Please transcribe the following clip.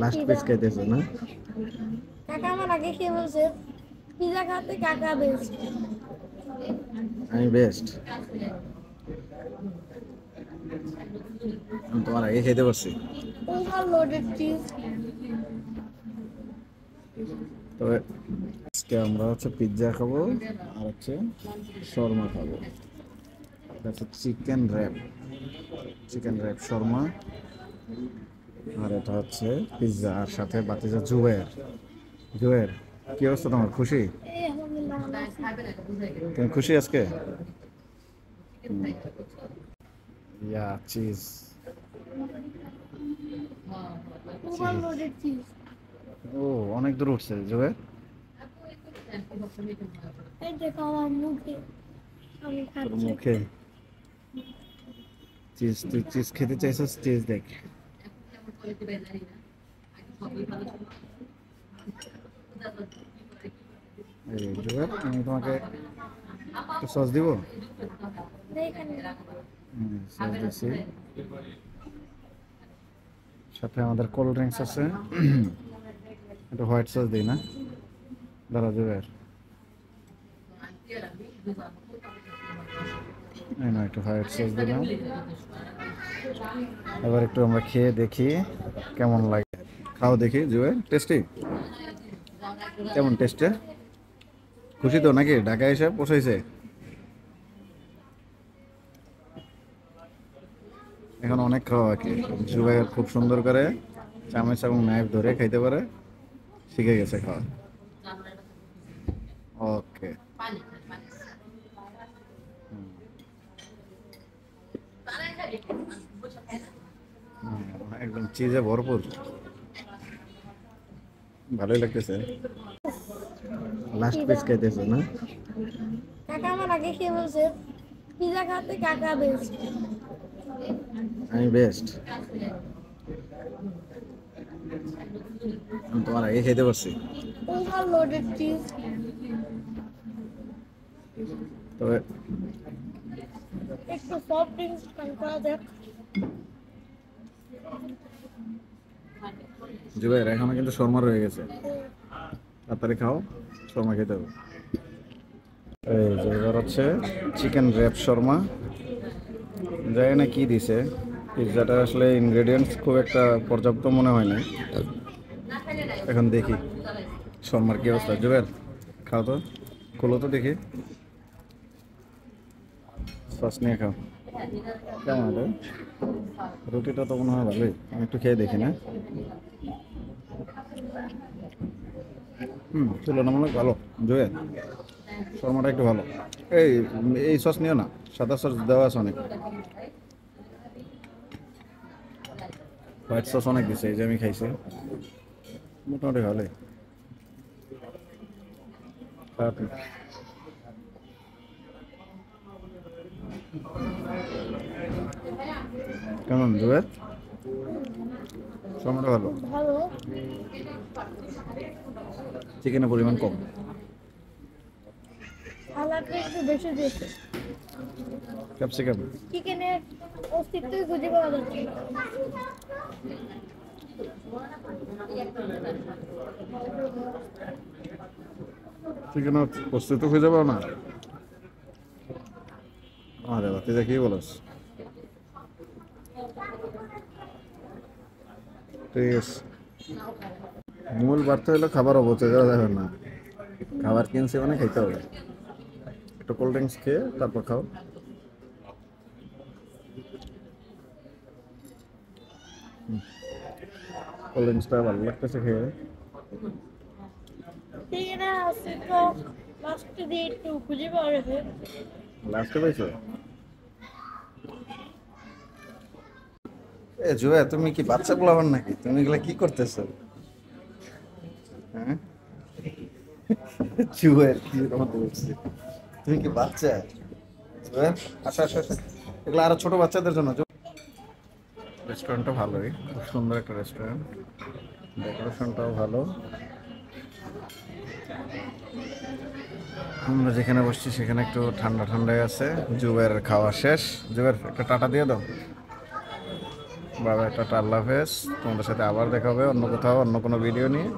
Last piece খাইতেছো না? কাকা আমার আগে খেয়ে বলছে পিজা খাতে কাকা বেস্ট। আমি বেস্ট, আমি তোমার আগে খেতে পারছি। Overloaded cheese. তবে আজকে আমরা পিৎজা খাবো আর শর্মা খাবো। চিকেন র্যাপ, শর্মা, আর এটা পিৎজা আর সাথে বাতিজা জুয়ের। জুয়ের, কি অবস্থা তোমার? খুশি? তুমি খুশি আজকে? ইয়া চিজ, ওভারলোডেড চিজ। ও অনেক দূর উঠছে জুয়ের। এই দেখো আমার মুখে, আমি তোর খাচ্ছি। মুখে চিজ, তুই চিজ খেতে চাইছিস? চিজ দেখ। এই জুয়ের, আমি তোমাকে একটু সস দিব। দেখেন সস দিচ্ছি, সাথে আমাদের কোল্ড ড্রিঙ্কস আছে। একটু হোয়াইট সস দিই না? দাঁড়া জুয়ের, এই না একটু হোয়াইট সস দিলাম। এবার একটু আমরা খেয়ে দেখি কেমন লাগে। খাও দেখি জুয়ের, টেস্টি কেমন? টেস্টে খুশি তো নাকি? ঢাকায় এসে পোষাইছে? এখন অনেক খাওয়া বাকি। জুবাইর খুব সুন্দর করে চামচ এবং নাইফ ধরে খাইতে পারে, শিখে গেছে খাওয়া। ওকে, একদম চিজে ভরপুর, ভালোই লাগতেছে। লাস্ট পিস খাইতেছো না? কাকা আমার আগে খেয়ে বলছে পিজা খাতে কাকা বেস্ট। আমি বেস্ট, আমি তোমার আগে খেতে পারছি। Overloaded cheese. তবে একটু সফট ড্রিঙ্কস পান করা যাক। জুবাইর এখনো কিন্তু শর্মা রয়ে গেছে, তাড়াতাড়ি খাও, শর্মা খেতে হবে। এই যে এবার চিকেন র্যাপ শর্মা। জানি না কি দিছে, পিৎজাটা আসলে ইনগ্রেডিয়েন্টস খুব একটা পর্যাপ্ত মনে হয় না। এখন দেখি শর্মার কি অবস্থা। জুবাইর খাও তো, খোলো তো দেখি, সস নিয়ে খাও। কেমন হলো? রুটিটা তো মনে হয় ভালোই, আমি একটু খেয়ে দেখি না। তুলনামূলক ভালো জুয়েল, শর্মাটা একটু ভালো। এই এই সস নিও না, সাদা সস দেওয়া আছে অনেক, হোয়াইট সস অনেক দিছে, এই যে আমি খাইছি, মোটামুটি ভালোই। খারাপ না। কেমন জুয়েল? শর্মাটা ভালো, ভালো। চিকেনের পরিমাণ কম। সালাডটা একটু বেশি দিয়েছে। ক্যাপসিকাম, চিকেনের অস্তিত্বই খুঁজে পাওয়া যাচ্ছে না। চিকেনের অস্তিত্ব খুঁজে পাও না? আরে বাতি দেখি বলস, ঠিক আছে। মূল বার্তা হলো খাবার অপচয় করা যাবে না, খাবার কিনছে মানে খাইতে হবে। একটু কোল্ড ড্রিঙ্কস খেয়ে তারপর খাও। কোল্ড ড্রিঙ্কসটা ভালো লাগতেছে খেয়ে। চিকেনের অস্তিত্ব লাস্টে দিয়ে একটু খুঁজে পাওয়া গেছে। লাস্টে পাইছো? এ জুয়া, তুমি কি বাচ্চা পোলাবার নাকি? তুমি এগুলা কি করতেছো? হ্যাঁ জুয়া, কি রকম বলছি, তুমি কি বাচ্চা? জুয়া, আসা আসা আসা, এগুলো আরো ছোট বাচ্চাদের জন্য। রেস্টুরেন্টটা ভালোই, খুব সুন্দর একটা রেস্টুরেন্ট, ডেকোরেশনটাও ভালো। আমরা যেখানে বসছি সেখানে একটু ঠান্ডা ঠান্ডাই আছে। জুবের খাওয়া শেষ। জুবের একটা টাটা দিয়ে দাও। বাবা একটা আল্লাহ হাফেজ। তোমাদের সাথে আবার দেখা হবে অন্য কোথাও অন্য কোনো ভিডিও নিয়ে।